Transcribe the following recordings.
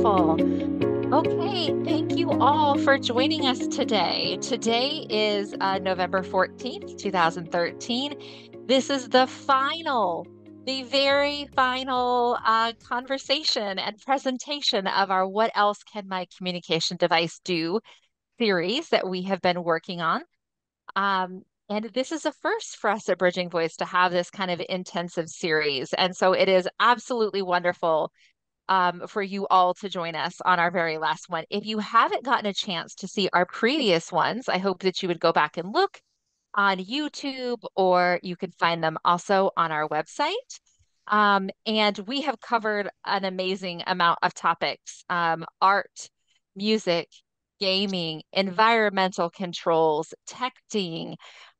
wonderful. Okay, thank you all for joining us today. Today is November 14th, 2013. This is the very final conversation and presentation of our What Else Can My Communication Device Do series that we have been working on. And this is a first for us at Bridging Voice to have this kind of intensive series. And so it is absolutely wonderful for you all to join us on our very last one. If you haven't gotten a chance to see our previous ones, I hope that you would go back and look on YouTube, or you can find them also on our website. And we have covered an amazing amount of topics, art, music, gaming, environmental controls, texting.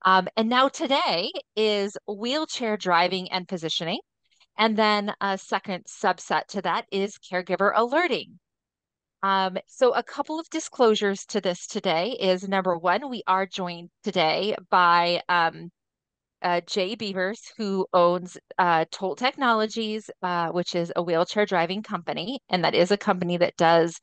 And now today is wheelchair driving and positioning. And then a second subset to that is caregiver alerting. So a couple of disclosures to this today is number one, we are joined today by Jay Beavers, who owns Tolt Technologies, which is a wheelchair driving company. And that is a company that does,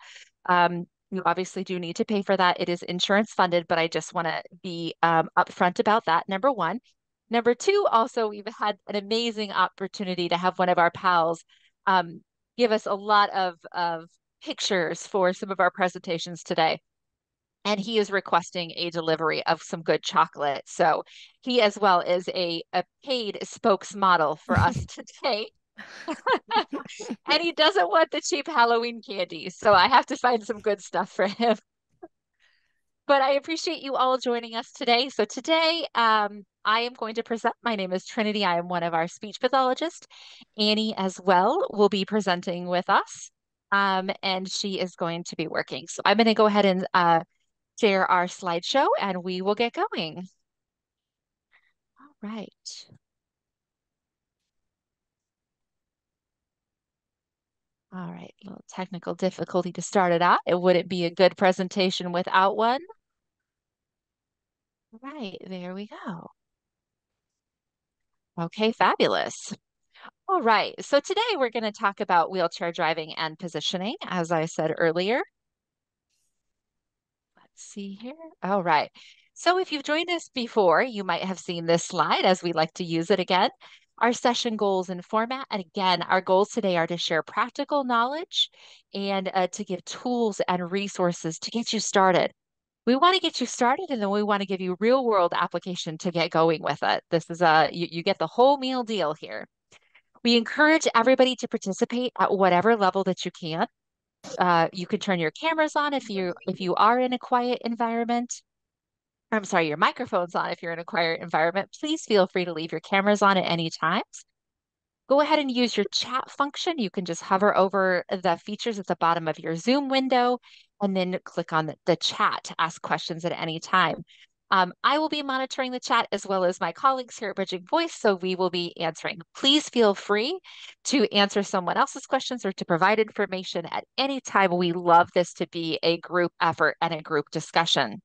you obviously do need to pay for that. It is insurance funded, but I just want to be upfront about that, number one. Number two, also, we've had an amazing opportunity to have one of our pals um, give us a lot of pictures for some of our presentations today. And he is requesting a delivery of some good chocolate. So he as well is a paid spokesmodel for us today. And he doesn't want the cheap Halloween candy. So I have to find some good stuff for him. But I appreciate you all joining us today. So today, I am going to present. My name is Trinity. I am one of our speech pathologists. Annie as well will be presenting with us. And she is going to be working. So I'm going to go ahead and share our slideshow and we will get going. All right. All right. A little technical difficulty to start it out. It wouldn't be a good presentation without one. All right. There we go. Okay, fabulous. All right. So today we're going to talk about wheelchair driving and positioning, as I said earlier. Let's see here. All right. So if you've joined us before, you might have seen this slide as we like to use it again. Our session goals and format. And again, our goals today are to share practical knowledge and to give tools and resources to get you started. We want to get you started and then we want to give you real world application to get going with it. This is you get the whole meal deal here. We encourage everybody to participate at whatever level that you can. You can turn your cameras on if you are in a quiet environment. I'm sorry, your microphone's on if you're in a quiet environment. Please feel free to leave your cameras on at any time. Go ahead and use your chat function. You can just hover over the features at the bottom of your Zoom window and then click on the chat to ask questions at any time. I will be monitoring the chat as well as my colleagues here at Bridging Voice, so we will be answering. Please feel free to answer someone else's questions or to provide information at any time. We love this to be a group effort and a group discussion.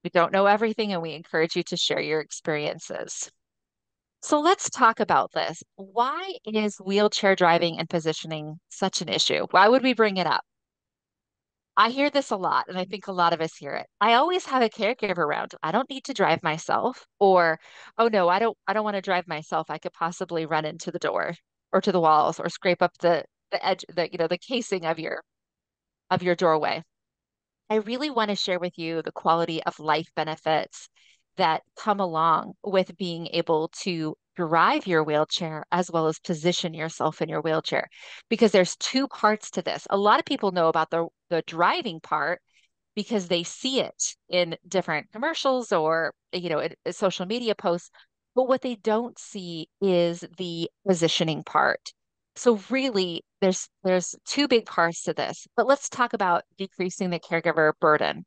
We don't know everything, and we encourage you to share your experiences. So let's talk about this. Why is wheelchair driving and positioning such an issue? Why would we bring it up? I hear this a lot, and I think a lot of us hear it. I always have a caregiver around. I don't need to drive myself. Or, oh no, I don't want to drive myself. I could possibly run into the door or to the walls or scrape up the edge, the casing of your doorway. I really want to share with you the quality of life benefits that come along with being able to drive your wheelchair as well as position yourself in your wheelchair because there's two parts to this. A lot of people know about the driving part because they see it in different commercials or social media posts, but what they don't see is the positioning part. So really, there's two big parts to this, but let's talk about decreasing the caregiver burden.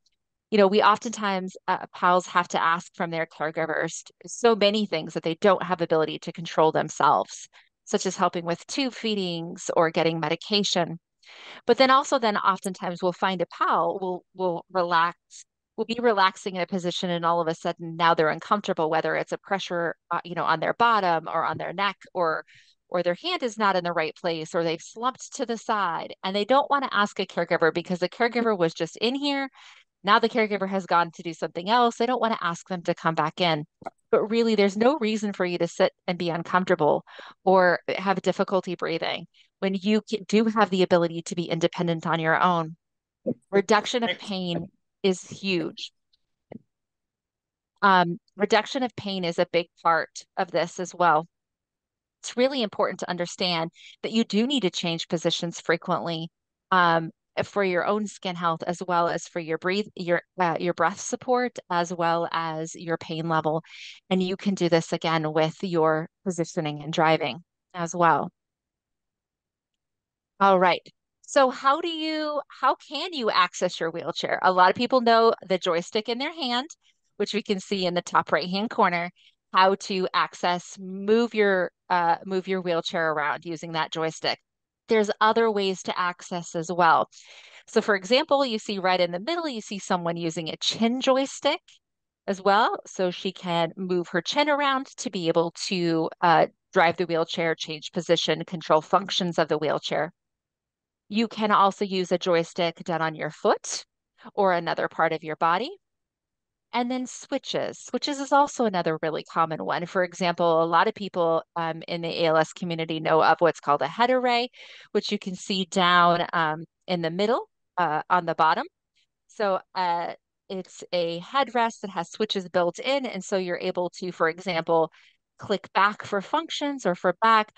We oftentimes pals have to ask from their caregivers so many things that they don't have ability to control themselves, such as helping with tube feedings or getting medication. But then oftentimes we'll find a pal will relax, will be relaxing in a position, and all of a sudden now they're uncomfortable, whether it's a pressure, on their bottom or on their neck or their hand is not in the right place, or they've slumped to the side, and they don't want to ask a caregiver because the caregiver was just in here. Now the caregiver has gone to do something else. They don't want to ask them to come back in. But really, there's no reason for you to sit and be uncomfortable or have difficulty breathing when you do have the ability to be independent on your own. Reduction of pain is huge. Reduction of pain is a big part of this as well. It's really important to understand that you do need to change positions frequently for your own skin health, as well as for your breath support, as well as your pain level. And you can do this again with your positioning and driving as well. All right. So how can you access your wheelchair? A lot of people know the joystick in their hand, which we can see in the top right-hand corner, how to move your wheelchair around using that joystick. There's other ways to access as well. So for example, you see right in the middle, you see someone using a chin joystick as well. So she can move her chin around to be able to drive the wheelchair, change position, control functions of the wheelchair. You can also use a joystick done on your foot or another part of your body. And then switches. Switches is also another really common one. For example, a lot of people in the ALS community know of what's called a head array, which you can see down in the middle on the bottom. So it's a headrest that has switches built in. And so you're able to, for example, click back for functions or for back,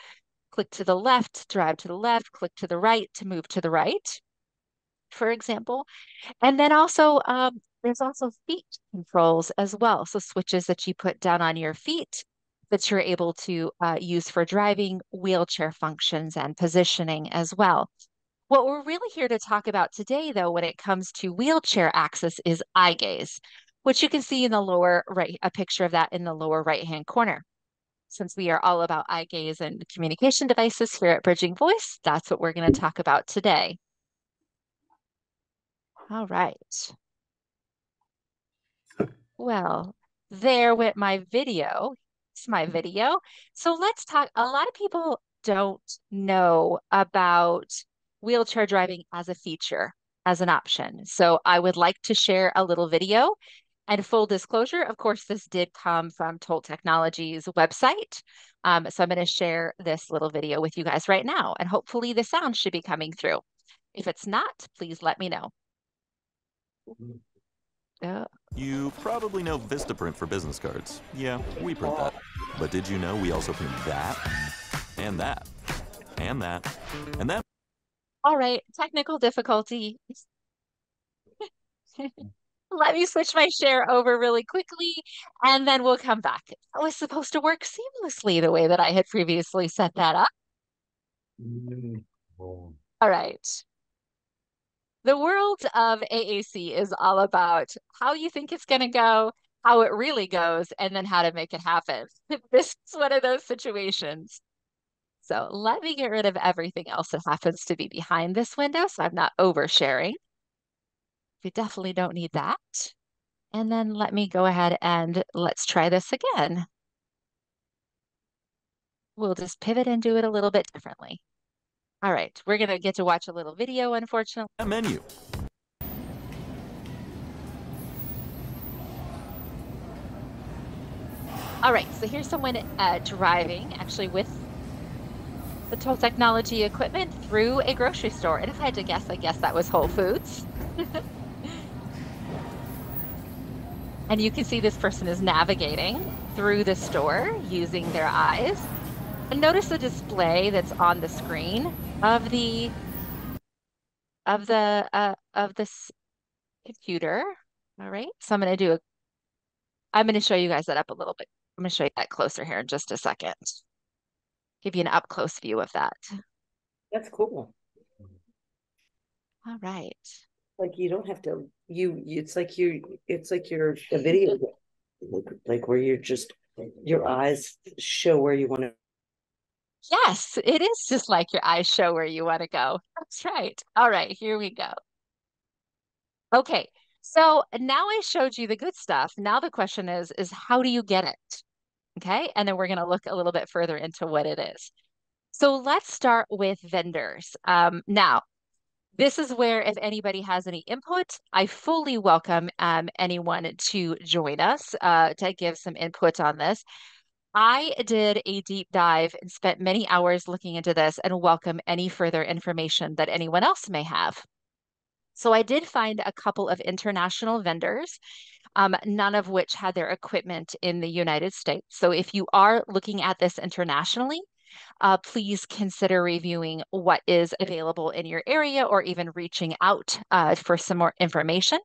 click to the left, drive to the left, click to the right to move to the right, for example. And then also, there's also feet controls as well. So switches that you put down on your feet that you're able to use for driving, wheelchair functions, and positioning as well. What we're really here to talk about today, though, when it comes to wheelchair access is eye gaze, which you can see in the lower right, a picture of that in the lower right-hand corner. Since we are all about eye gaze and communication devices here at Bridging Voice, that's what we're going to talk about today. All right. Well, there went my video. It's my video. So let's talk. A lot of people don't know about wheelchair driving as a feature, as an option. So I would like to share a little video. And full disclosure, of course, this did come from Tolt Technologies' website. So I'm going to share this little video with you guys right now. And hopefully the sound should be coming through. If it's not, please let me know. You probably know Vistaprint for business cards. Yeah, we print that. But did you know we also print that, and that, and that, and that? All right, technical difficulty. Let me switch my share over really quickly, and then we'll come back. It was supposed to work seamlessly the way that I had previously set that up. All right. The world of AAC is all about how you think it's going to go, how it really goes, and then how to make it happen. This is one of those situations. So let me get rid of everything else that happens to be behind this window so I'm not oversharing. We definitely don't need that. And then let me go ahead and let's try this again. We'll just pivot and do it a little bit differently. All right, we're going to get to watch a little video, unfortunately. That menu. All right, so here's someone driving actually with the Toll Technology equipment through a grocery store. And if I had to guess, I guess that was Whole Foods. And you can see this person is navigating through the store using their eyes. And notice the display that's on the screen of this computer. All right, so I'm going to show you guys that up a little bit. I'm going to show you that closer here in just a second. Give you an up close view of that. That's cool. All right. Like you don't have to it's like you're a video like where you're just your eyes show where you want to. Yes, it is just like your eyes show where you want to go. That's right. All right, here we go. Okay, so now I showed you the good stuff. Now the question is how do you get it? Okay, and then we're going to look a little bit further into what it is. So let's start with vendors. Now, this is where if anybody has any input, I fully welcome anyone to join us to give some input on this. I did a deep dive and spent many hours looking into this and welcome any further information that anyone else may have. So I did find a couple of international vendors, none of which had their equipment in the United States. So if you are looking at this internationally, please consider reviewing what is available in your area or even reaching out for some more information.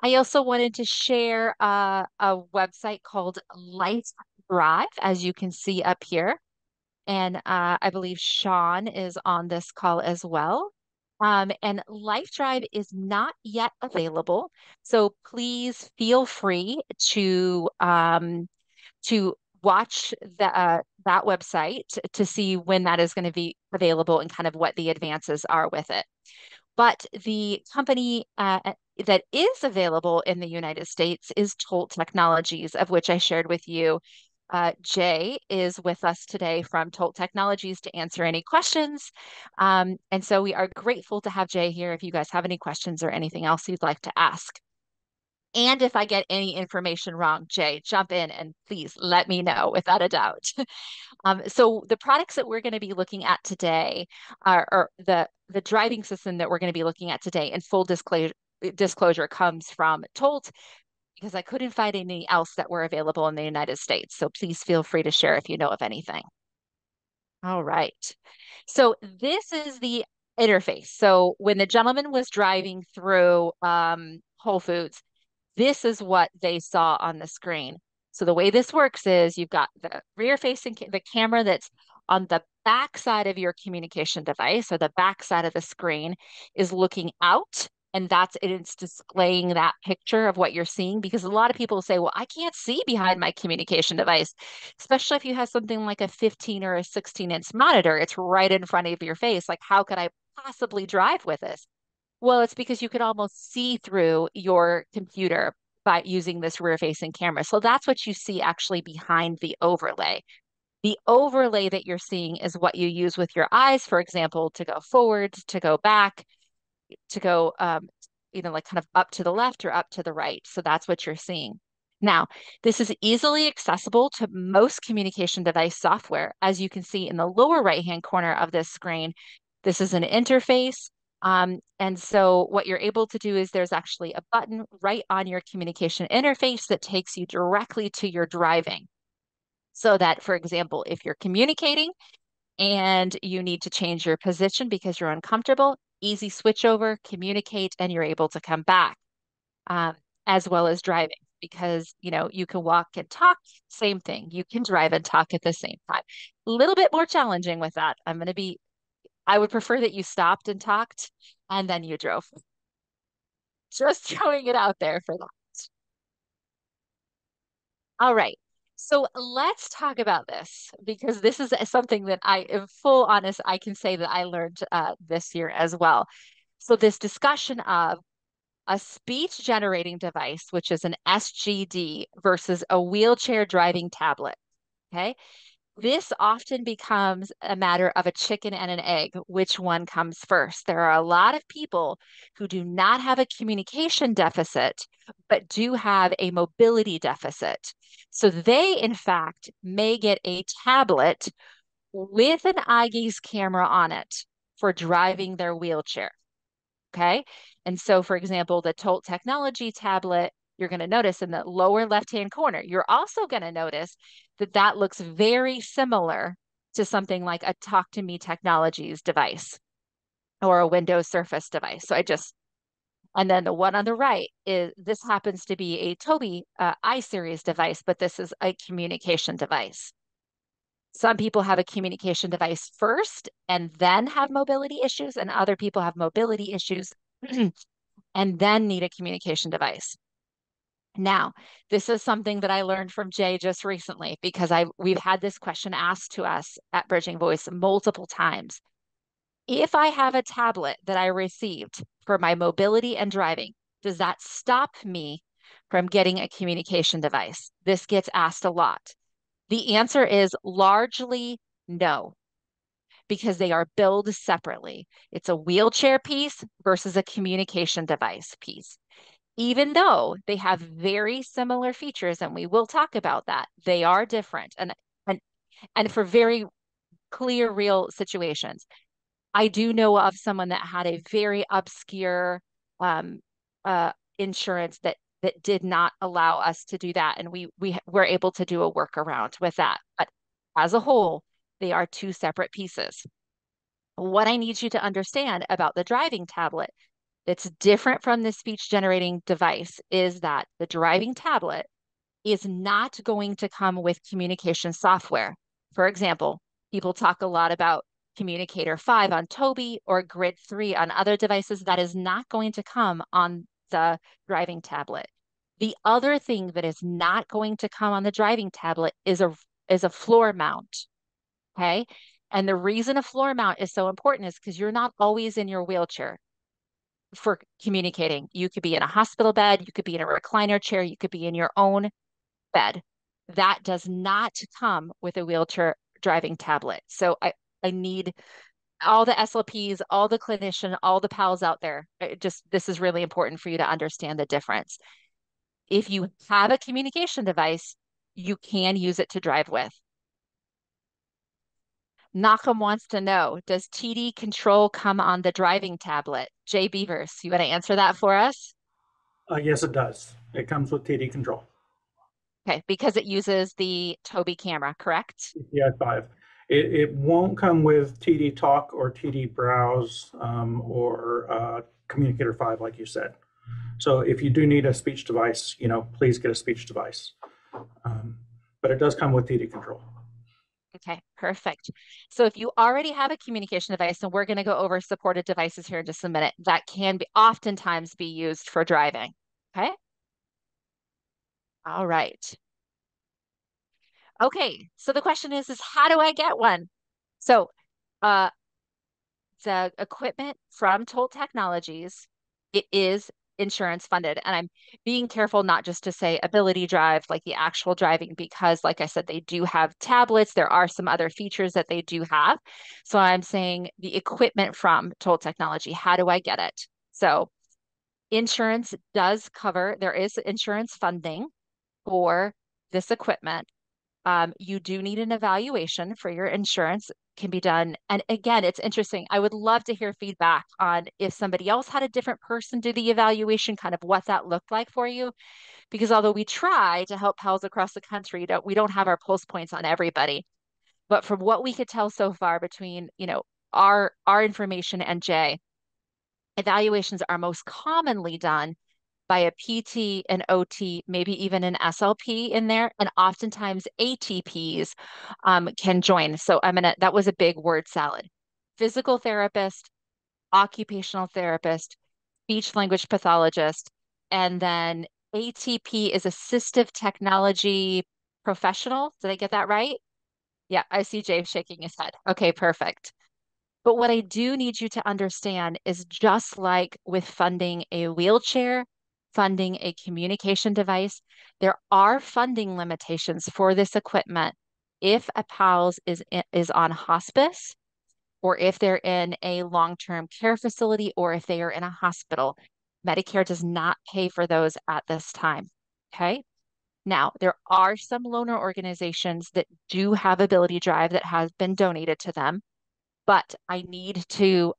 I also wanted to share a website called LifeDrive, as you can see up here. And I believe Sean is on this call as well. And LifeDrive is not yet available. So please feel free to watch that website to see when that is going to be available and kind of what the advances are with it. But the company that is available in the United States is Tolt Technologies, of which I shared with you. Jay is with us today from Tolt Technologies to answer any questions. And so we are grateful to have Jay here if you guys have any questions or anything else you'd like to ask. And if I get any information wrong, Jay, jump in and please let me know without a doubt. So the products that we're going to be looking at today are the driving system that we're going to be looking at today. And full disclosure comes from Tolt because I couldn't find any else that were available in the United States. So please feel free to share if you know of anything. All right. So this is the interface. So when the gentleman was driving through Whole Foods, this is what they saw on the screen. So the way this works is you've got the rear facing the camera that's on the back side of your communication device, or the back side of the screen is looking out, and it's displaying that picture of what you're seeing, because a lot of people say, well, I can't see behind my communication device, especially if you have something like a 15 or a 16-inch monitor. It's right in front of your face. Like, how could I possibly drive with this? Well, it's because you could almost see through your computer by using this rear-facing camera. So that's what you see actually behind the overlay. The overlay that you're seeing is what you use with your eyes, for example, to go forward, to go back, to go, like kind of up to the left or up to the right. So that's what you're seeing. Now, this is easily accessible to most communication device software. As you can see in the lower right-hand corner of this screen, this is an interface. And so what you're able to do is there's actually a button right on your communication interface that takes you directly to your driving. So that, for example, if you're communicating and you need to change your position because you're uncomfortable, easy switch over, communicate, and you're able to come back, as well as driving, because you can walk and talk, same thing. You can drive and talk at the same time. A little bit more challenging with that. I would prefer that you stopped and talked and then you drove. Just throwing it out there for that. All right. So let's talk about this, because this is something that I am full honest, I can say that I learned this year as well. So this discussion of a speech generating device, which is an SGD, versus a wheelchair driving tablet. Okay. This often becomes a matter of a chicken and an egg. Which one comes first? There are a lot of people who do not have a communication deficit, but do have a mobility deficit. So they, in fact, may get a tablet with an eye gaze camera on it for driving their wheelchair. Okay. And so, for example, the Tolt Technology tablet, you're going to notice in the lower left-hand corner, you're also going to notice that that looks very similar to something like a Talk to Me Technologies device or a Windows Surface device. And then the one on the right this happens to be a Tobii iSeries device, but this is a communication device. Some people have a communication device first and then have mobility issues, and other people have mobility issues and then need a communication device. Now, this is something that I learned from Jay just recently, because we've had this question asked to us at Bridging Voice multiple times. If I have a tablet that I received for my mobility and driving, does that stop me from getting a communication device? This gets asked a lot. The answer is largely no. because they are billed separately. It's a wheelchair piece versus a communication device piece. Even though they have very similar features, and we will talk about that, they are different and and for very clear, real situations. I do know of someone that had a very obscure um, insurance that did not allow us to do that, and we were able to do a workaround with that. But as a whole, they are two separate pieces. What I need you to understand about the driving tablet that's different from the speech generating device is that the driving tablet is not going to come with communication software. For example, people talk a lot about Communicator 5 on Tobii or Grid 3 on other devices. That is not going to come on the driving tablet. The other thing that is not going to come on the driving tablet is a floor mount. Okay. And the reason a floor mount is so important is because you're not always in your wheelchair for communicating. You could be in a hospital bed, you could be in a recliner chair, you could be in your own bed. That does not come with a wheelchair driving tablet. So I need all the SLPs, all the clinician, all the pals out there. This is really important for you to understand the difference. If you have a communication device, you can use it to drive with. Nakam wants to know, does TD control come on the driving tablet? Jay Beavers, you want to answer that for us? Yes, it does. It comes with TD control. Okay, because it uses the Tobii camera, correct? Yeah, 5. It won't come with TD Talk or TD Browse or Communicator 5, like you said. So if you do need a speech device, please get a speech device. But it does come with TD control. Okay, perfect. So if you already have a communication device, and we're going to go over supported devices here in just a minute, that can be oftentimes be used for driving. Okay. All right. Okay, so the question is how do I get one? So uh, the equipment from Tolt Technologies, it is insurance funded. And I'm being careful not just to say ability drive, like the actual driving, because like I said, they do have tablets. There are some other features that they do have. So I'm saying the equipment from Tolt Technology, how do I get it? So insurance does cover, there is insurance funding for this equipment. You do need an evaluation for your insurance can be done. And again, it's interesting. I would love to hear feedback on if somebody else had a different person do the evaluation, kind of what that looked like for you. Because although we try to help pals across the country, we don't have our pulse points on everybody. But from what we could tell so far between, our information and Jay, evaluations are most commonly done by a PT, an OT, maybe even an SLP in there, and oftentimes ATPs can join. So that was a big word salad. Physical therapist, occupational therapist, speech language pathologist, and then ATP is assistive technology professional. Did I get that right? Yeah, I see Jay shaking his head. Okay, perfect. But what I do need you to understand is just like with funding a wheelchair, funding a communication device, there are funding limitations for this equipment if a PALS is on hospice or if they're in a long-term care facility or if they are in a hospital. Medicare does not pay for those at this time. Okay. Now, there are some loaner organizations that do have Ability Drive that has been donated to them. But I need to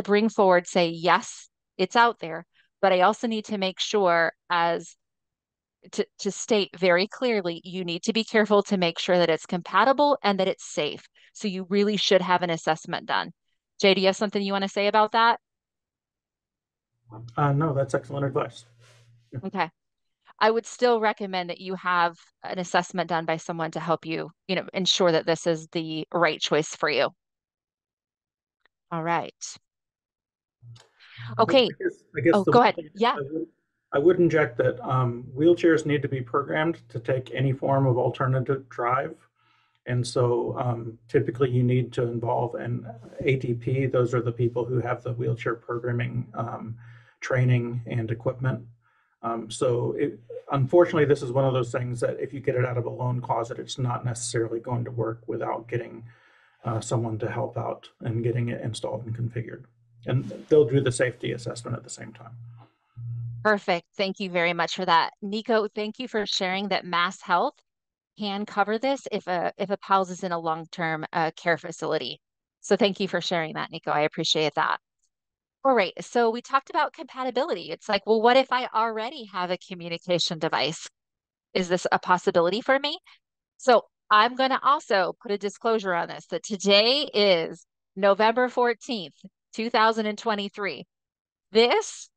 bring forward, say, yes, it's out there, but I also need to make sure to state very clearly, you need to be careful to make sure that it's compatible and that it's safe. So you really should have an assessment done. Jay, do you have something you want to say about that? No, that's excellent advice. Okay. I would still recommend that you have an assessment done by someone to help you, ensure that this is the right choice for you. All right. Okay. I guess Oh, the go one ahead. thing Yeah. I would inject that wheelchairs need to be programmed to take any form of alternative drive. And so typically you need to involve an ATP. Those are the people who have the wheelchair programming training and equipment. Unfortunately, this is one of those things that if you get it out of a loan closet, it's not necessarily going to work without getting someone to help out in getting it installed and configured. And they'll do the safety assessment at the same time. Perfect. Thank you very much for that. Nico, thank you for sharing that Mass Health can cover this if a PALS is in a long-term care facility. So thank you for sharing that, Nico. I appreciate that. All right, so we talked about compatibility. It's like, well, what if I already have a communication device? Is this a possibility for me? So I'm going to also put a disclosure on this that today is November 14th, 2023. This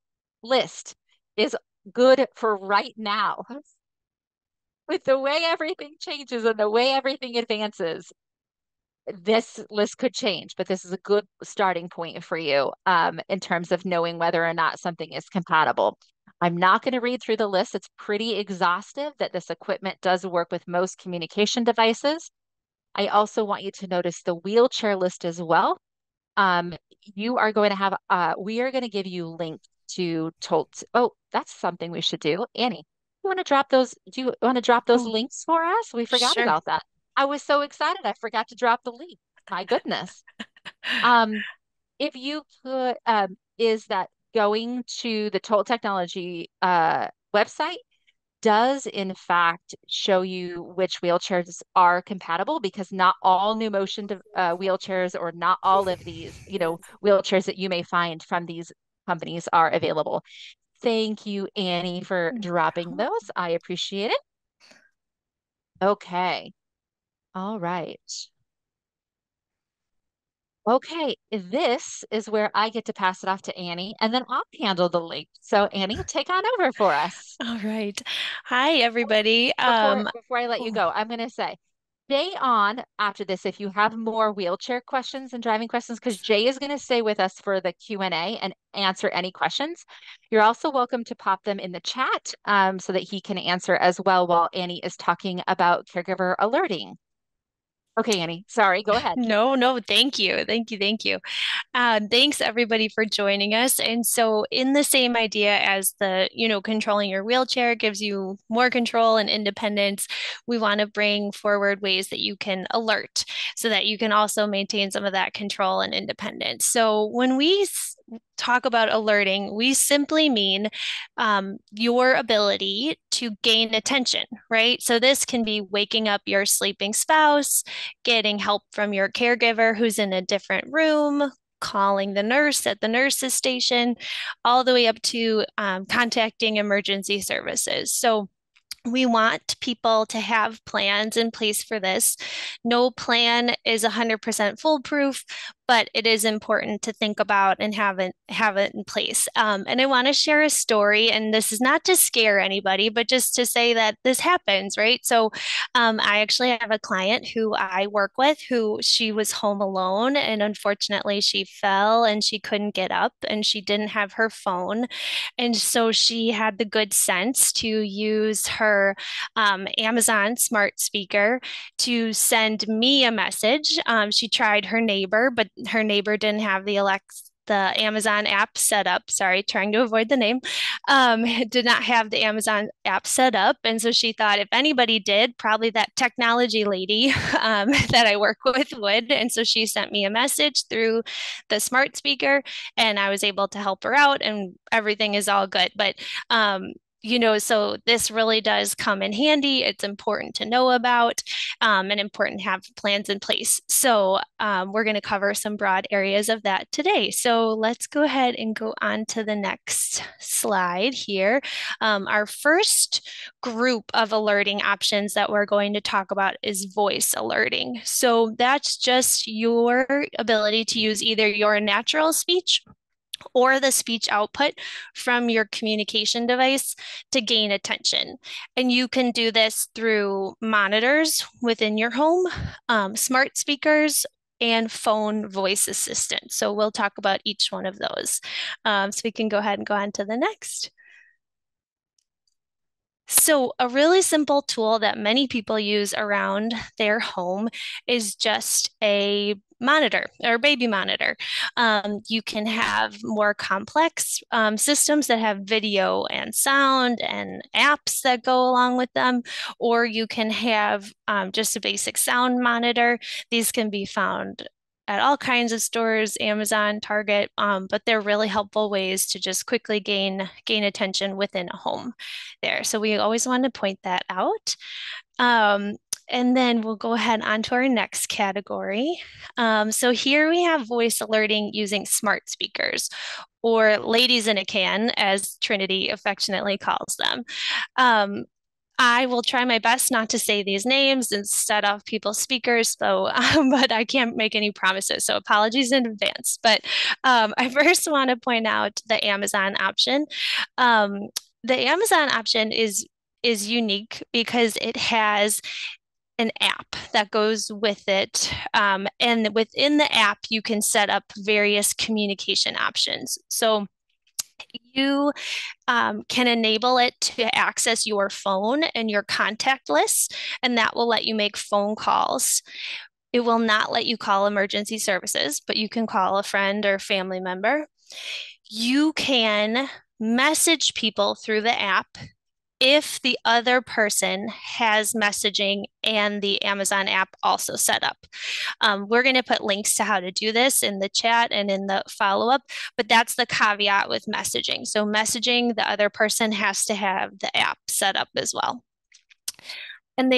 list is good for right now. With the way everything changes and the way everything advances, this list could change, but this is a good starting point for you in terms of knowing whether or not something is compatible. I'm not going to read through the list. It's pretty exhaustive that this equipment does work with most communication devices. I also want you to notice the wheelchair list as well. You are going to have, we are going to give you links to Tolt. Oh, that's something we should do. Annie, you want to drop those? Do you want to drop those Oh, links for us? We forgot sure. about that. I was so excited. I forgot to drop the link. My goodness. Um, if you could, is that going to the Tolt Technology website does in fact show you which wheelchairs are compatible because not all new motion wheelchairs or not all of these, wheelchairs that you may find from these companies are available. Thank you, Annie, for dropping those. I appreciate it. Okay. All right. Okay, this is where I get to pass it off to Annie, and then I'll handle the link. So Annie, take on over for us. All right. Hi, everybody. Before I let you Oh, go, I'm going to say, stay on after this if you have more wheelchair questions and driving questions, because Jay is going to stay with us for the Q&A and answer any questions. You're also welcome to pop them in the chat so that he can answer as well while Annie is talking about caregiver alerting. Okay, Annie, sorry, go ahead. no, thank you. Thank you. Thank you. Thanks everybody for joining us. And so in the same idea as controlling your wheelchair gives you more control and independence, we want to bring forward ways that you can alert so that you can also maintain some of that control and independence. So when we talk about alerting, we simply mean your ability to gain attention, right? So this can be waking up your sleeping spouse, getting help from your caregiver who's in a different room, calling the nurse at the nurse's station, all the way up to contacting emergency services. So we want people to have plans in place for this. No plan is 100% foolproof, but it is important to think about and have it in place. And I want to share a story, and this is not to scare anybody, but just to say that this happens, right? So I actually have a client who I work with who she was home alone, and unfortunately she fell and she couldn't get up and she didn't have her phone. And so she had the good sense to use her Amazon smart speaker to send me a message. She tried her neighbor, but her neighbor didn't have the Amazon app set up. Sorry, trying to avoid the name. Did not have the Amazon app set up. And so she thought if anybody did, probably that technology lady that I work with would. And so she sent me a message through the smart speaker and I was able to help her out and everything is all good. But so this really does come in handy. It's important to know about and important to have plans in place. So we're going to cover some broad areas of that today. So let's go ahead and go on to the next slide here. Our first group of alerting options that we're going to talk about is voice alerting. So that's just your ability to use either your natural speech or the speech output from your communication device to gain attention. And you can do this through monitors within your home, smart speakers, and phone voice assistant. So we'll talk about each one of those. So we can go ahead and go on to the next. So a really simple tool that many people use around their home is just a monitor or baby monitor. You can have more complex systems that have video and sound and apps that go along with them, or you can have just a basic sound monitor. These can be found at all kinds of stores, Amazon, Target, but they're really helpful ways to just quickly gain attention within a home there. So we always want to point that out. Um, and then we'll go ahead on to our next category. So here we have voice alerting using smart speakers, or ladies in a can, as Trinity affectionately calls them. I will try my best not to say these names and set off people's speakers, so but I can't make any promises. So apologies in advance. But I first want to point out the Amazon option. Um, the Amazon option is unique because it has an app that goes with it. And within the app, you can set up various communication options. So you can enable it to access your phone and your contact list, and that will let you make phone calls. It will not let you call emergency services, but you can call a friend or family member. You can message people through the app if the other person has messaging and the Amazon app also set up. We're going to put links to how to do this in the chat and in the follow-up, but that's the caveat with messaging. So messaging, the other person has to have the app set up as well. And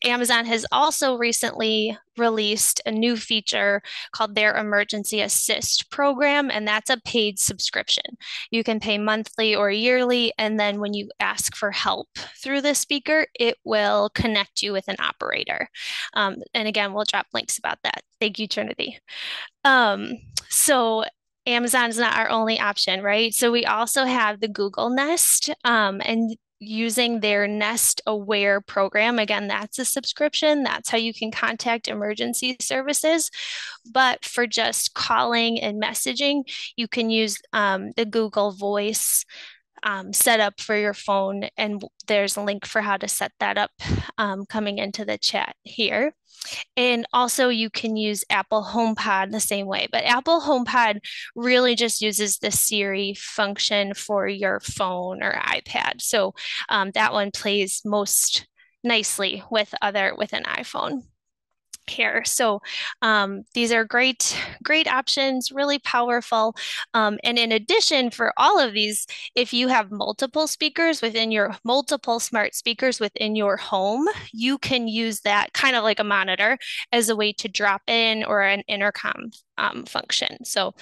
Amazon has also recently released a new feature called their Emergency Assist program, and that's a paid subscription. You can pay monthly or yearly, and then when you ask for help through the speaker, it will connect you with an operator. And again, we'll drop links about that. Thank you, Trinity. So Amazon's not our only option, right? So we also have the Google Nest, and using their Nest Aware program. Again, that's a subscription. That's how you can contact emergency services. But for just calling and messaging, you can use the Google Voice setup for your phone. And there's a link for how to set that up coming into the chat here. And also you can use Apple HomePod the same way, but Apple HomePod really just uses the Siri function for your phone or iPad. So that one plays most nicely with an iPhone here. So these are great options, really powerful. And in addition, for all of these, if you have multiple smart speakers within your home, you can use that kind of like a monitor as a way to drop in, or an intercom function. So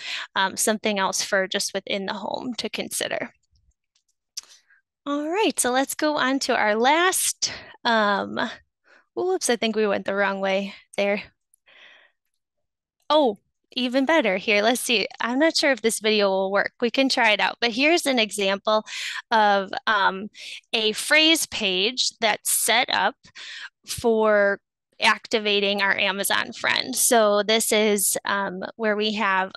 something else for just within the home to consider. All right, so let's go on to our last whoops, I think we went the wrong way there. Oh, even better. Here, let's see. I'm not sure if this video will work. We can try it out. But here's an example of a phrase page that's set up for activating our Amazon friend. So this is where we have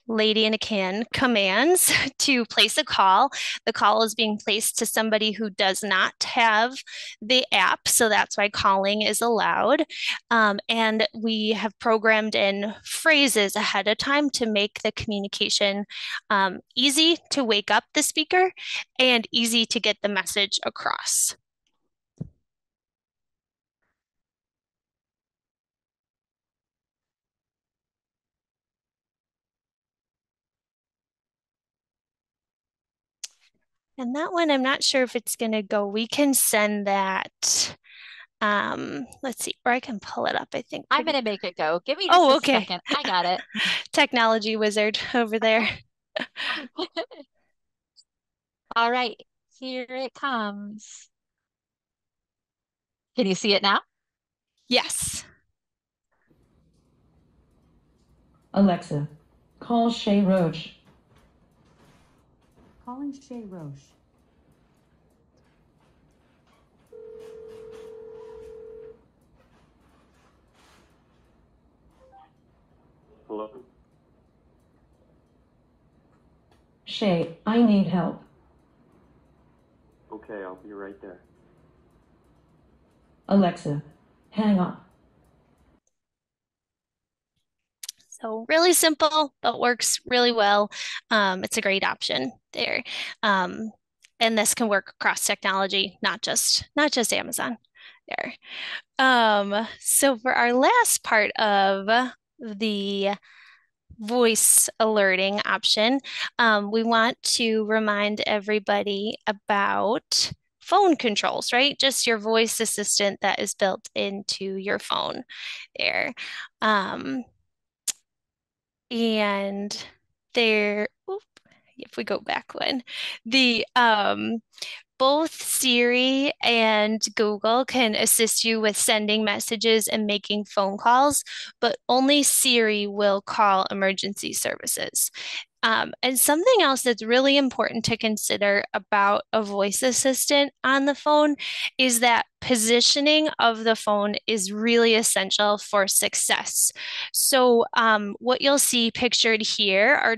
lady in a can commands to place a call. The call is being placed to somebody who does not have the app, so that's why calling is allowed. And we have programmed in phrases ahead of time to make the communication easy to wake up the speaker and easy to get the message across. And that one, I'm not sure if it's going to go. We can send that. Let's see, or I can pull it up, I think. I'm going to make it go. Give me just a second. I got it. Technology wizard over there. All right, here it comes. Can you see it now? Yes. Alexa, call Shay Roche. Calling Shay Roche. Hello? Shay, I need help. Okay, I'll be right there. Alexa, hang up. So really simple, but works really well. It's a great option there. And this can work across technology, not just Amazon there. So for our last part of the voice alerting option, we want to remind everybody about phone controls, right? Just your voice assistant that is built into your phone there. And there, if we go back one, the both Siri and Google can assist you with sending messages and making phone calls, but only Siri will call emergency services. And something else that's really important to consider about a voice assistant on the phone is that positioning of the phone is really essential for success. So what you'll see pictured here are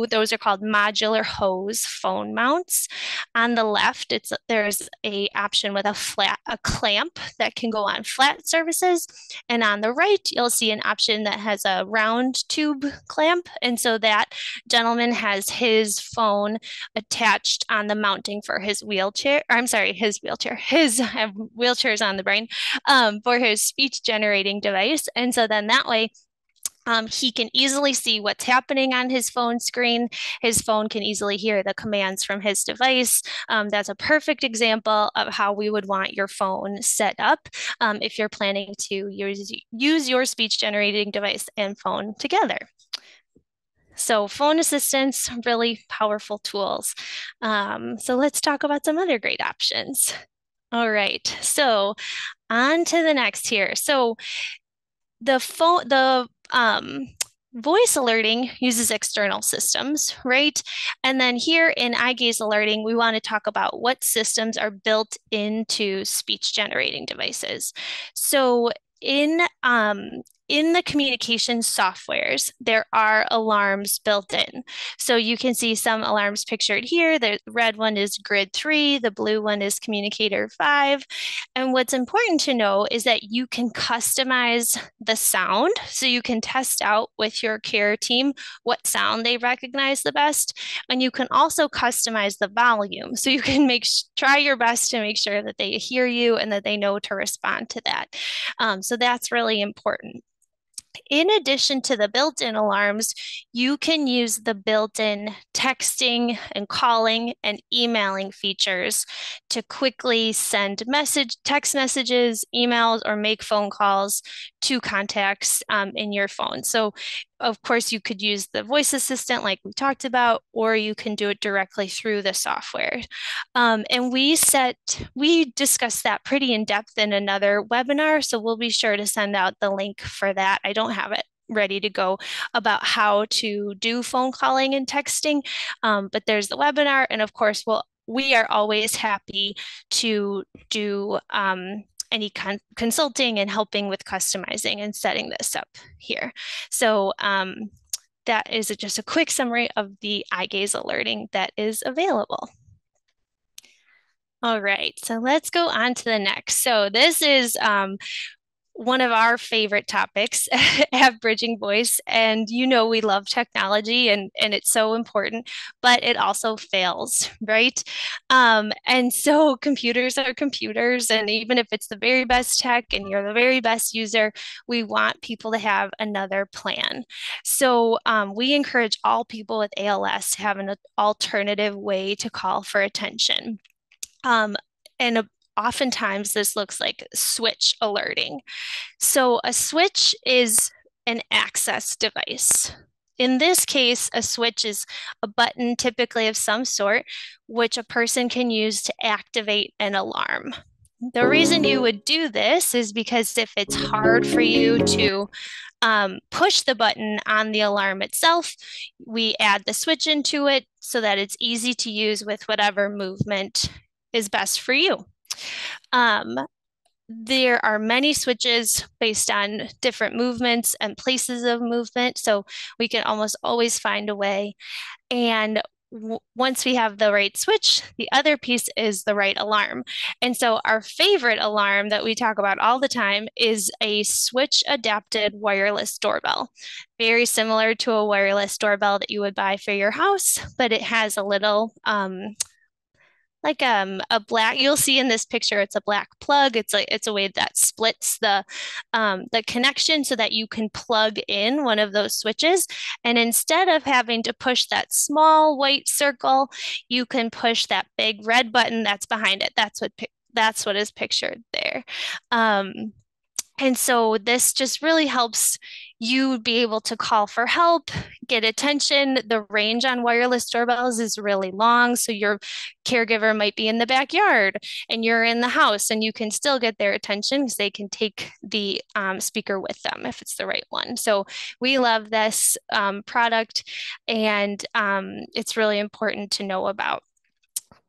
those are called modular hose phone mounts. On the left, there's a option with a clamp that can go on flat surfaces. And on the right, you'll see an option that has a round tube clamp. And so that gentleman has his phone attached on the mounting for his wheelchair. Or I'm sorry, his wheelchair. I have wheelchairs on the brain for his speech generating device. And so then that way, he can easily see what's happening on his phone screen. His phone can easily hear the commands from his device. That's a perfect example of how we would want your phone set up if you're planning to use your speech generating device and phone together. So phone assistants, really powerful tools. So let's talk about some other great options. All right, so on to the next here. So the voice alerting uses external systems, right? And then here in eye gaze alerting, we want to talk about what systems are built into speech generating devices. So in the communication softwares, there are alarms built in. So you can see some alarms pictured here. The red one is grid 3, the blue one is communicator 5. And what's important to know is that you can customize the sound. So you can test out with your care team what sound they recognize the best. And you can also customize the volume. So you can try your best to make sure that they hear you and that they know to respond to that. So that's really important. In addition to the built-in alarms, you can use the built-in texting and calling and emailing features to quickly send text messages, emails, or make phone calls to contacts in your phone. So of course, you could use the voice assistant like we talked about, or you can do it directly through the software. And we discussed that pretty in depth in another webinar, so we'll be sure to send out the link for that. I don't have it ready to go about how to do phone calling and texting, but there's the webinar, and of course, we are always happy to do any consulting and helping with customizing and setting this up here. So that is just a quick summary of the eye gaze alerting that is available. All right, so let's go on to the next. So this is one of our favorite topics at Bridging Voice. And we love technology and it's so important, but it also fails, right? And so computers are computers. And even if it's the very best tech and you're the very best user, we want people to have another plan. So we encourage all people with ALS to have an alternative way to call for attention. And oftentimes this looks like switch alerting. So a switch is an access device. In this case, a switch is a button typically of some sort, which a person can use to activate an alarm. The reason you would do this is because if it's hard for you to push the button on the alarm itself, we add the switch into it so that it's easy to use with whatever movement is best for you. There are many switches based on different movements and places of movement, so we can almost always find a way. And once we have the right switch, the other piece is the right alarm. And so our favorite alarm that we talk about all the time is a switch adapted wireless doorbell. Very similar to a wireless doorbell that you would buy for your house, but it has a little like a black, you'll see in this picture, it's a black plug. It's a way that splits the connection so that you can plug in one of those switches. And instead of having to push that small white circle, you can push that big red button that's behind it. That's what is pictured there. And so this just really helps you be able to call for help, get attention. The range on wireless doorbells is really long. So your caregiver might be in the backyard and you're in the house, and you can still get their attention because they can take the speaker with them if it's the right one. So we love this product, and it's really important to know about.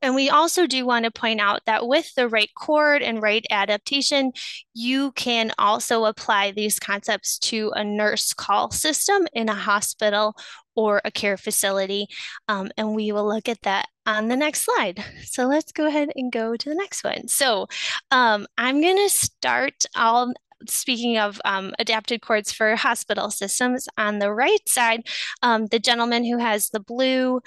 And we also do want to point out that with the right cord and right adaptation, you can also apply these concepts to a nurse call system in a hospital or a care facility. And we will look at that on the next slide. So let's go ahead and go to the next one. So I'm going to start all. Speaking of adapted cords for hospital systems, on the right side, the gentleman who has the blue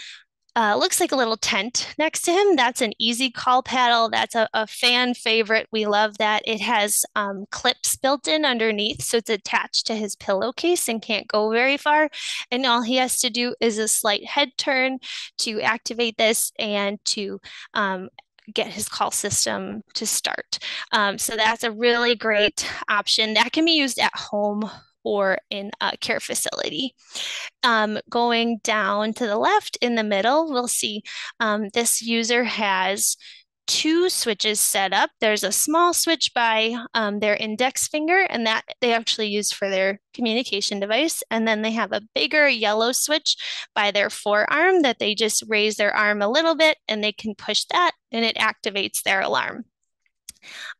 looks like a little tent next to him. That's an easy call paddle. That's a fan favorite. We love that. It has clips built in underneath, so it's attached to his pillowcase and can't go very far. And all he has to do is a slight head turn to activate this and to get his call system to start. So that's a really great option that can be used at home or in a care facility. Going down to the left in the middle, we'll see this user has two switches set up. There's a small switch by their index finger, and that they actually use for their communication device. And then they have a bigger yellow switch by their forearm that they just raise their arm a little bit and they can push that and it activates their alarm.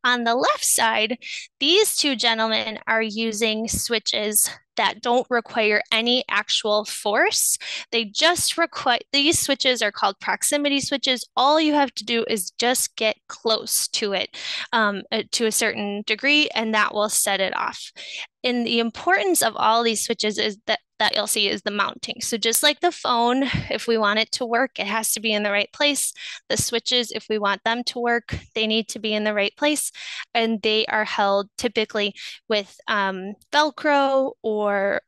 On the left side, these two gentlemen are using switches that don't require any actual force. They just require, these switches are called proximity switches. All you have to do is just get close to it to a certain degree, and that will set it off. And the importance of all these switches is that you'll see is the mounting. So just like the phone, if we want it to work, it has to be in the right place. The switches, if we want them to work, they need to be in the right place. And they are held typically with Velcro or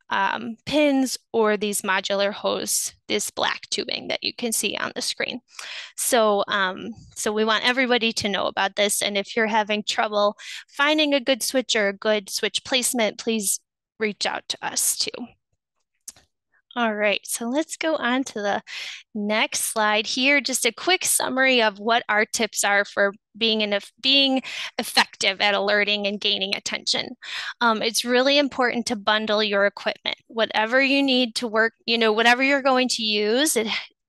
pins or these modular hose, this black tubing that you can see on the screen. So, so we want everybody to know about this. And if you're having trouble finding a good switch or a good switch placement, please reach out to us too. All right, so let's go on to the next slide here. Just a quick summary of what our tips are for being effective at alerting and gaining attention. It's really important to bundle your equipment. Whatever you need to work, whatever you're going to use,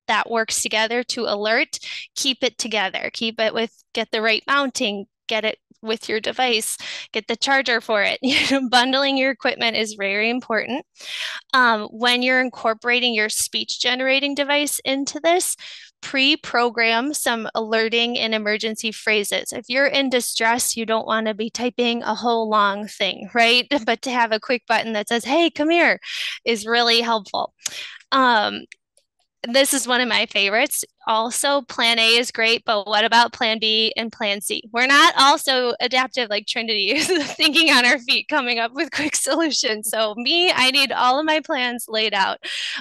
that works together to alert, keep it together. Get the right mounting, get it with your device, get the charger for it. Bundling your equipment is very important. When you're incorporating your speech generating device into this, pre-program some alerting and emergency phrases. If you're in distress, you don't want to be typing a whole long thing, right? But to have a quick button that says, "Hey, come here," is really helpful. This is one of my favorites. Also, plan A is great, but what about plan B and plan C? We're not also adaptive like Trinity, thinking on our feet, coming up with quick solutions. So I need all of my plans laid out.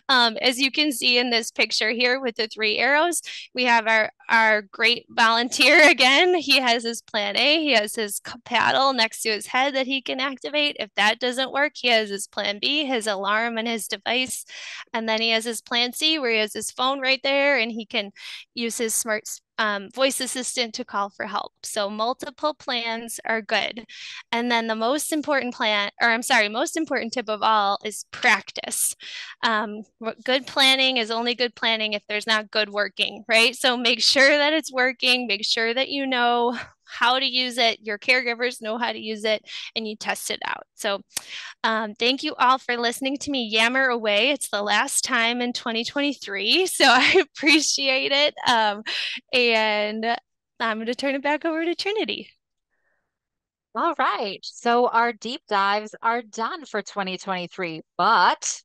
As you can see in this picture here with the 3 arrows, we have our great volunteer again. He has his plan A, he has his paddle next to his head that he can activate. If that doesn't work, he has his plan B, his alarm and his device. And then he has his plan C where he has his phone right there and he can use his smart voice assistant to call for help. So multiple plans are good. And then the most important tip of all is practice. Good planning is only good planning if there's not good working, right? So make sure that it's working, make sure that you know how to use it, your caregivers know how to use it, and you test it out. So thank you all for listening to me yammer away. It's the last time in 2023, so I appreciate it. And I'm going to turn it back over to Trinity. All right. So our deep dives are done for 2023, but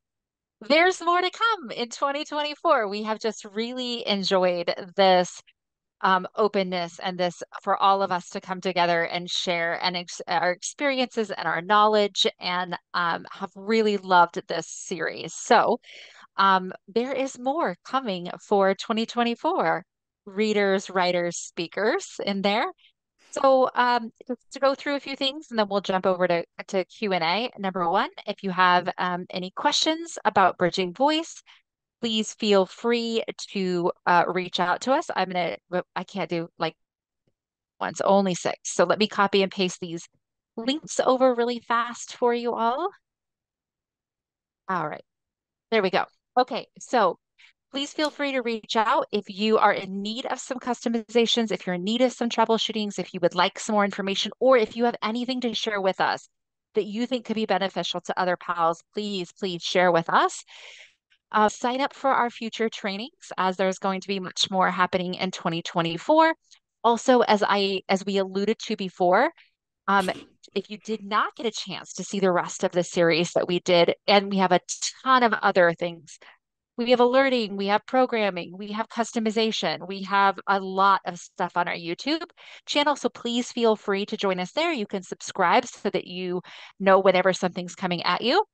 there's more to come in 2024. We have just really enjoyed this openness and this for all of us to come together and share and our experiences and our knowledge and have really loved this series. So there is more coming for 2024. Readers, writers, speakers in there. So just to go through a few things and then we'll jump over to Q&A. Number one, if you have any questions about bridging voice, please feel free to reach out to us. I can't do like once, only six. So let me copy and paste these links over really fast for you all. All right, there we go. Okay, so please feel free to reach out if you are in need of some customizations, if you're in need of some troubleshootings, if you would like some more information, or if you have anything to share with us that you think could be beneficial to other pals, please share with us. Sign up for our future trainings as there's going to be much more happening in 2024. Also, as we alluded to before, if you did not get a chance to see the rest of the series that we did, and we have a ton of other things. We have alerting, we have programming, we have customization, we have a lot of stuff on our YouTube channel. So please feel free to join us there. You can subscribe so that you know whenever something's coming at you.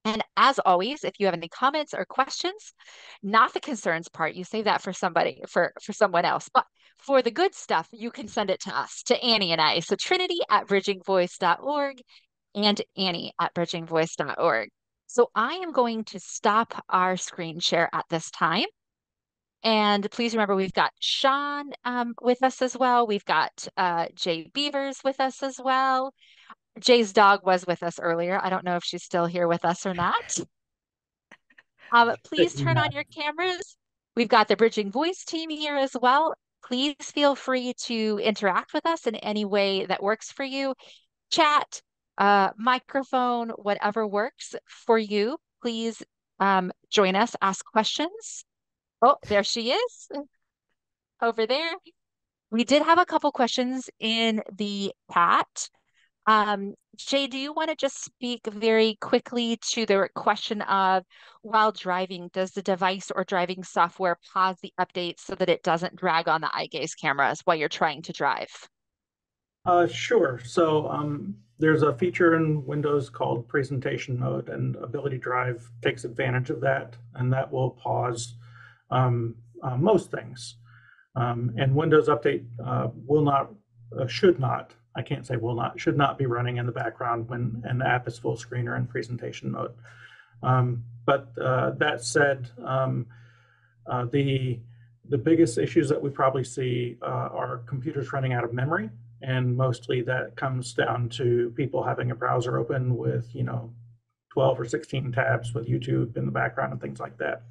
And as always, if you have any comments or questions, not the concerns part, you save that for somebody, for someone else, but for the good stuff, you can send it to us, to Annie and I. So trinity@bridgingvoice.org and Annie@bridgingvoice.org. So I am going to stop our screen share at this time. And please remember, we've got Sean with us as well. We've got Jay Beavers with us as well. Jay's dog was with us earlier. I don't know if she's still here with us or not. Please turn on your cameras. We've got the Bridging Voice team here as well. Please feel free to interact with us in any way that works for you. Chat, microphone, whatever works for you. Please join us, ask questions. Oh, there she is over there. We did have a couple questions in the chat. Jay, do you want to just speak very quickly to the question of while driving, does the device or driving software pause the update so that it doesn't drag on the eye gaze cameras while you're trying to drive? Sure. So there's a feature in Windows called presentation mode, and Ability Drive takes advantage of that, and that will pause most things. And Windows Update will not, should not, I can't say will not, should not be running in the background when an app is full screen or in presentation mode. But that said, the biggest issues that we probably see are computers running out of memory. And mostly that comes down to people having a browser open with, 12 or 16 tabs with YouTube in the background and things like that.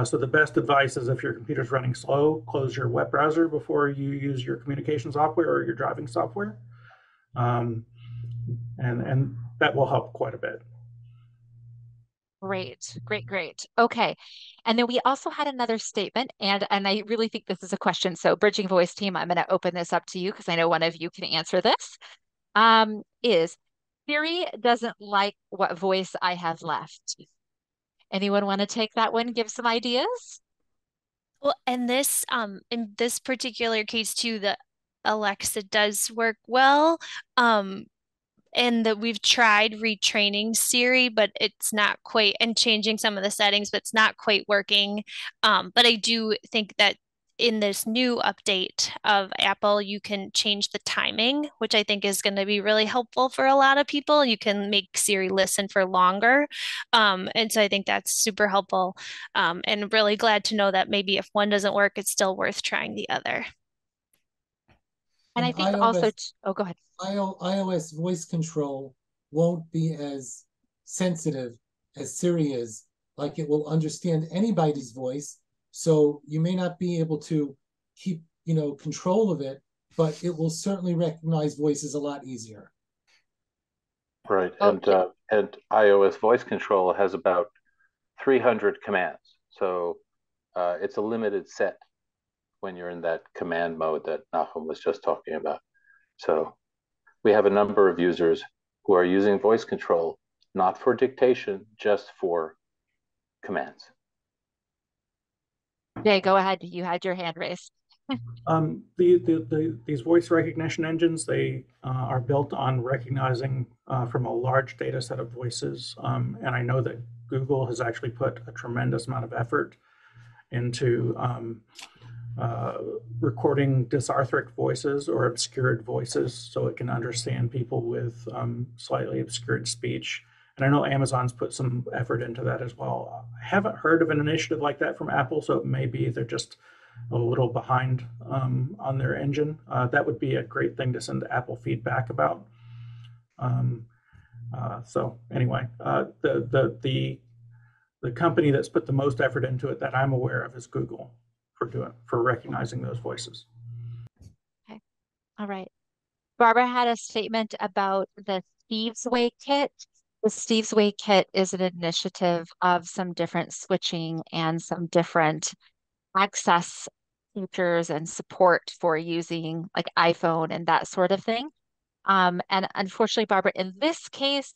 So the best advice is if your computer's running slow, close your web browser before you use your communication software or your driving software. And that will help quite a bit. Great. Okay. And then we also had another statement, and I really think this is a question. So Bridging Voice team, I'm going to open this up to you because I know one of you can answer this. Is Siri doesn't like what voice I have left. Anyone want to take that one? Give some ideas? Well, and this in this particular case too, the Alexa does work well. And that we've tried retraining Siri, but it's not quite, and changing some of the settings, but it's not quite working. But I do think that in this new update of Apple, you can change the timing, which I think is going to be really helpful for a lot of people. You can make Siri listen for longer. And so I think that's super helpful. And really glad to know that maybe if one doesn't work, it's still worth trying the other. And I think also, oh, go ahead. iOS voice control won't be as sensitive as Siri is. Like, it will understand anybody's voice, so you may not be able to keep, control of it but it will certainly recognize voices a lot easier. Right, Okay. and iOS voice control has about 300 commands, so it's a limited set when you're in that command mode that Nahum was just talking about. So we have a number of users who are using voice control, not for dictation, just for commands. Jay, go ahead. You had your hand raised. These voice recognition engines, they are built on recognizing from a large data set of voices. And I know that Google has actually put a tremendous amount of effort into recording dysarthric voices or obscured voices so it can understand people with slightly obscured speech. And I know Amazon's put some effort into that as well. I haven't heard of an initiative like that from Apple, so it may be they're just a little behind on their engine. That would be a great thing to send Apple feedback about. So anyway, the company that's put the most effort into it that I'm aware of is Google for recognizing those voices. Okay. All right. Barbara had a statement about the Steve's Way kit. The Steve's Way kit is an initiative of some different switching and some different access features and support for using like iPhone and that sort of thing. And unfortunately, Barbara, in this case,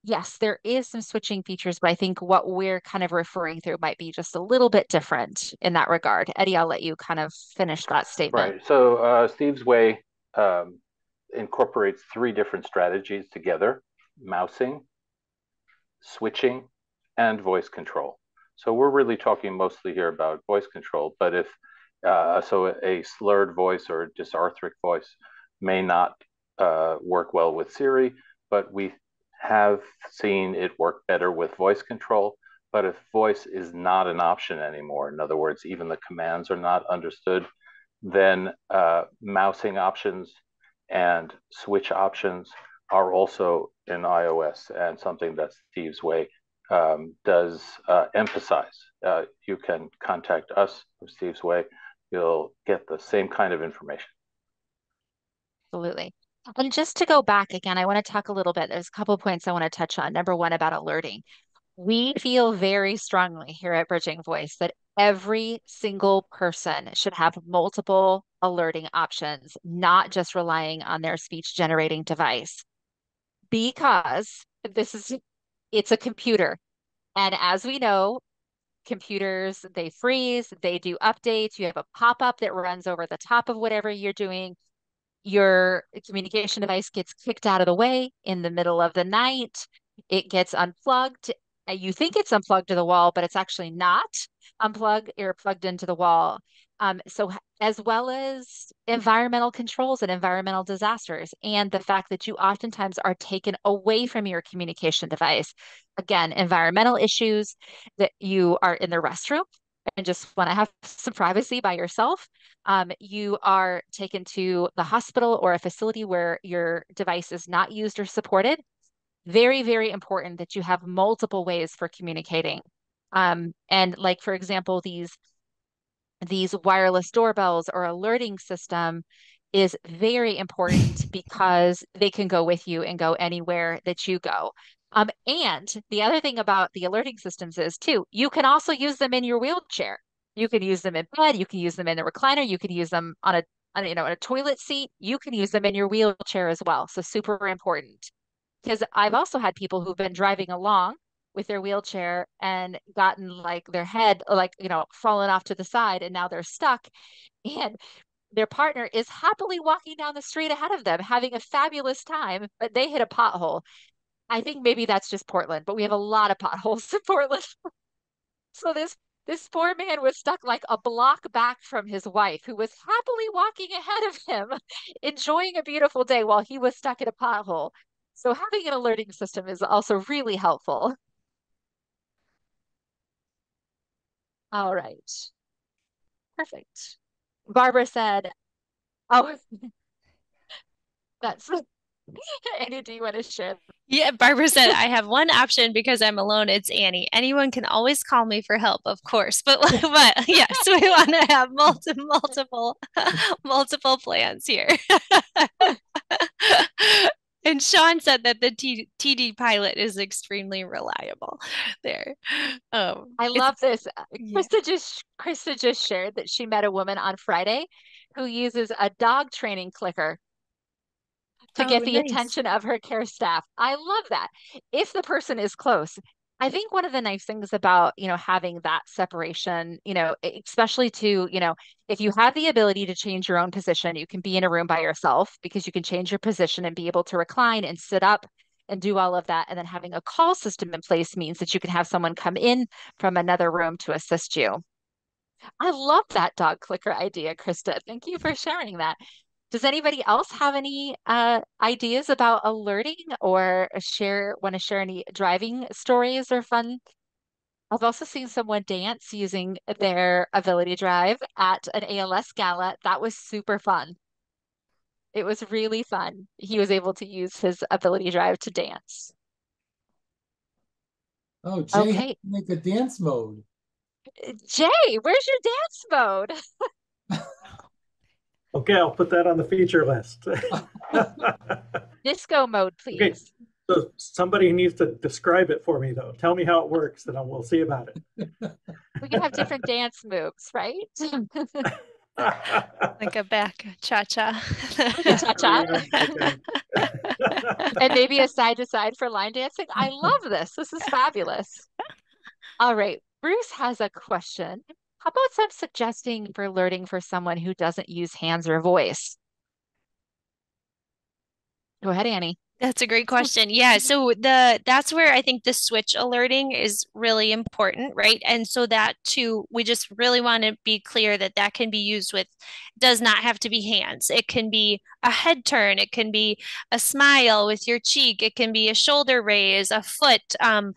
yes, there is some switching features, but I think what we're kind of referring through might be just a little bit different in that regard. Eddie, I'll let you kind of finish that statement. Right. So Steve's Way incorporates three different strategies together: mousing, switching, and voice control. So we're really talking mostly here about voice control, but if so a slurred voice or dysarthric voice may not work well with Siri, but we have seen it work better with voice control. But if voice is not an option anymore, in other words, even the commands are not understood, then mousing options and switch options are also in iOS and something that Steve's Way does emphasize. You can contact us from Steve's Way. You'll get the same kind of information. Absolutely. And just to go back again, I want to talk a little bit. There's a couple of points I want to touch on. Number one, about alerting. We feel very strongly here at Bridging Voice that every single person should have multiple alerting options, not just relying on their speech generating device, because it's a computer. And as we know, computers, they freeze, they do updates. You have a pop-up that runs over the top of whatever you're doing. Your communication device gets kicked out of the way in the middle of the night. It gets unplugged. You think it's unplugged to the wall, but it's actually not unplugged or plugged into the wall. So, as well as environmental controls and environmental disasters, and the fact that you oftentimes are taken away from your communication device. Again, environmental issues that you are in the restroom and just want to have some privacy by yourself. You are taken to the hospital or a facility where your device is not used or supported. Very, very important that you have multiple ways for communicating. And like, for example, these wireless doorbells or alerting system is very important because they can go with you and go anywhere that you go. And the other thing about the alerting systems is too, you can also use them in your wheelchair. You can use them in bed, you can use them in the recliner, you can use them on a toilet seat, you can use them in your wheelchair as well. So super important. Because I've also had people who've been driving along with their wheelchair and gotten like their head like fallen off to the side and now they're stuck and their partner is happily walking down the street ahead of them having a fabulous time, but they hit a pothole. I think maybe that's just Portland, but we have a lot of potholes in Portland. So this poor man was stuck like a block back from his wife, who was happily walking ahead of him, enjoying a beautiful day while he was stuck in a pothole. So having an alerting system is also really helpful. All right. Perfect. Barbara said, oh, that's Annie, do you want to share? Yeah, Barbara said, I have one option because I'm alone. It's Annie. Anyone can always call me for help, of course. But yes, we want to have multiple plans here. And Sean said that the TD pilot is extremely reliable there. I It's love this. yeah. Krista just shared that she met a woman on Friday who uses a dog training clicker to Oh, get the nice. attention of her care staff. I love that. If the person is close, I think one of the nice things about, having that separation, especially to, if you have the ability to change your own position, you can be in a room by yourself because you can change your position and be able to recline and sit up and do all of that. And then having a call system in place means that you can have someone come in from another room to assist you. I love that dog clicker idea, Krista. Thank you for sharing that. Does anybody else have any ideas about alerting or want to share any driving stories or fun? I've also seen someone dance using their ability drive at an ALS gala. That was super fun. It was really fun. He was able to use his ability drive to dance. Oh, Jay had to Okay, make a dance mode. Jay, where's your dance mode? Okay, I'll put that on the feature list. Disco mode, Okay, please. so somebody needs to describe it for me, though. Tell me how it works, and we'll see about it. We can have different dance moves, right? Like a back cha-cha. Like a cha-cha. Okay. And maybe a side to side for line dancing. I love this. This is fabulous. All right. Bruce has a question. How about some suggesting for alerting for someone who doesn't use hands or voice? Go ahead, Annie. That's a great question. Yeah, so that's where I think the switch alerting is really important, right? And so that too, we just really want to be clear that that can be used with, does not have to be hands. It can be a head turn, it can be a smile with your cheek, it can be a shoulder raise, a foot. I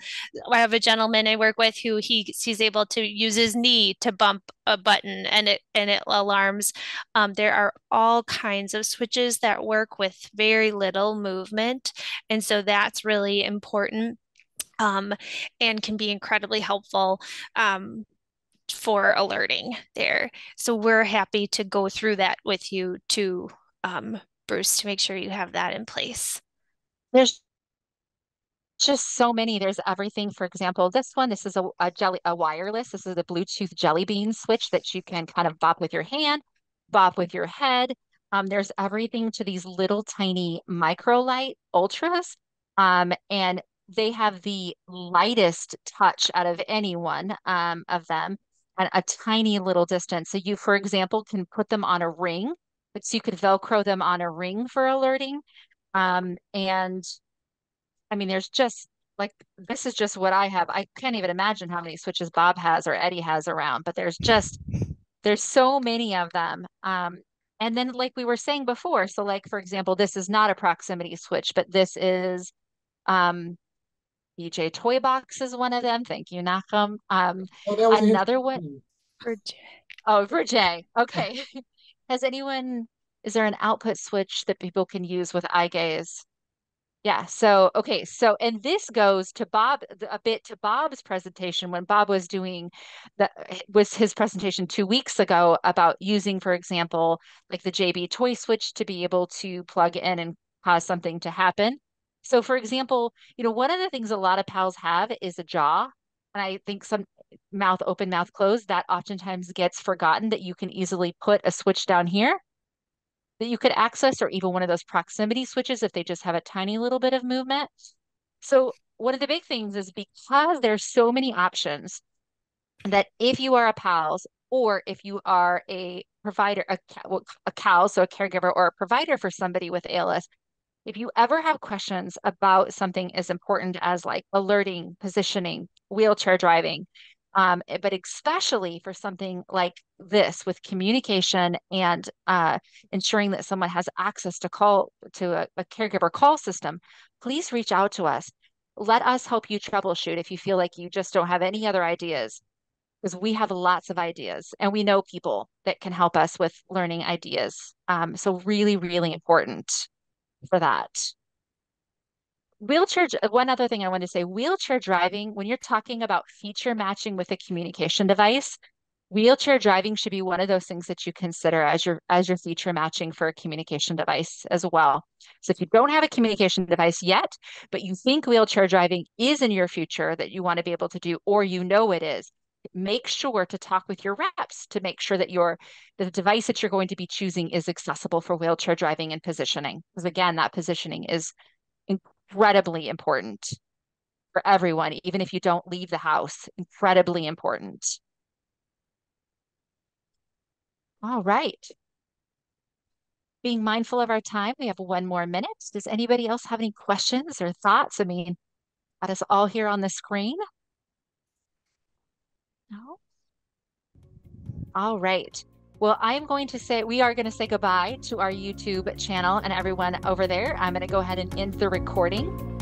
have a gentleman I work with who he's able to use his knee to bump a button and it alarms. There are all kinds of switches that work with very little movement. And so that's really important um, and can be incredibly helpful for alerting there. So we're happy to go through that with you too, Bruce, to make sure you have that in place. There's just so many. There's everything. For example, this is a wireless. This is a Bluetooth jelly bean switch that you can kind of bop with your hand, bop with your head. There's everything to these little tiny micro light ultras. And they have the lightest touch out of any one of them at a tiny little distance. So you, for example, can put them on a ring, but so you could Velcro them on a ring for alerting. And I mean, there's just like this is just what I have. I can't even imagine how many switches Bob has or Eddie has around, but there's so many of them. And then like we were saying before, so like for example, this is not a proximity switch, but this is um BJ Toy Box is one of them. Thank you, Nachum. Oh, that was a hint. Another one. Oh, for Jay. Okay. Has anyone, is there an output switch that people can use with eye gaze? Yeah. So, okay. So, and this goes to Bob, a bit to Bob's presentation when Bob was doing was his presentation 2 weeks ago about using, for example, like the JB toy switch to be able to plug in and cause something to happen. So, for example, one of the things a lot of pals have is a jaw. And I think some mouth open, mouth closed, that oftentimes gets forgotten that you can easily put a switch down here that you could access, or even one of those proximity switches if they just have a tiny little bit of movement. So one of the big things is because there's so many options that if you are a PALS or if you are a provider, a CAL, so a caregiver or a provider for somebody with ALS, if you ever have questions about something as important as like alerting, positioning, wheelchair driving, but especially for something like this with communication and ensuring that someone has access to call to a caregiver call system, please reach out to us. Let us help you troubleshoot if you feel like you just don't have any other ideas, because we have lots of ideas and we know people that can help us with learning ideas. So really, really important for that. one other thing I want to say, wheelchair driving, when you're talking about feature matching with a communication device, wheelchair driving should be one of those things that you consider as your feature matching for a communication device as well. So if you don't have a communication device yet, but you think wheelchair driving is in your future that you want to be able to do, or you know it is, make sure to talk with your reps to make sure that the device that you're going to be choosing is accessible for wheelchair driving and positioning. Because again, that positioning is incredibly important for everyone, even if you don't leave the house, incredibly important. All right. Being mindful of our time, we have 1 more minute. Does anybody else have any questions or thoughts? I mean, got us all here on the screen. No? All right. Well, we are going to say goodbye to our YouTube channel and everyone over there. I'm going to go ahead and end the recording.